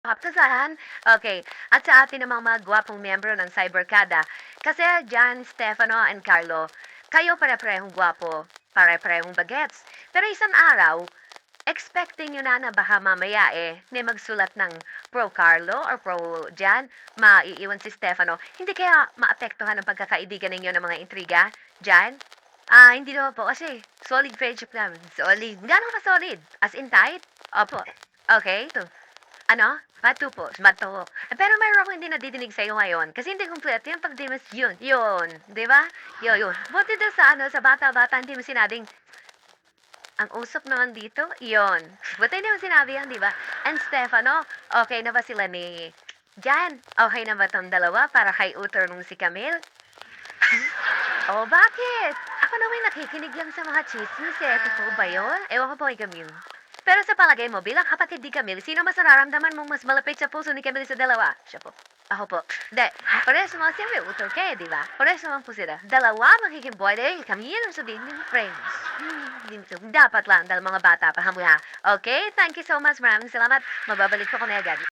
Kapsasahan? Okay. At sa atin namang mga gwapong miyembro ng Cyberkada, kasi Jan, Stefano, and Carlo, kayo pare-parehong gwapo, pare-parehong bagets. Pero isang araw, expecting nyo na baka mamaya may magsulat ng pro Carlo or pro Jan, maiiwan si Stefano. Hindi kaya maapektuhan ang pagkakaibigan ninyo ng mga intriga, Jan? Hindi naman po kasi solid friendship namin. Solid. Gano'n ka solid? As in tight? Opo. Okay. Ano? Pato po, mato. Pero mayroon akong hindi nadidinig sa'yo ngayon. Kasi hindi kompleto yung pag-dimas yun. Yun. Di ba? Yun. Buti daw sa bata-bata, hindi mo sinabing, ang usap naman dito, yun. Buti hindi mo sinabi yan, di ba? And Stefano, okay na ba sila ni Jan? Okay na ba tong dalawa para kay Uter nung si Camille? Oh, bakit? Ako naman nakikinig lang sa mga chismis eh. Totoo ba yun? Ewan ko po kay Camille. Pero sa palagay mo, bilang kapatid ni Camille, sino mas nararamdaman mong mas malapit sa puso ni Camille sa dalawa? Siya po. Ako po. Hindi. Pares naman, siyempre, utol kayo, di ba? Pares naman po sila. Dalawa, magiging boy dahil Camille, ang sabihin ng friends. Dapat lang, dahil mga bata pa, hamuha. Okay? Thank you so much. Maraming salamat. Mababalik ko kami agad.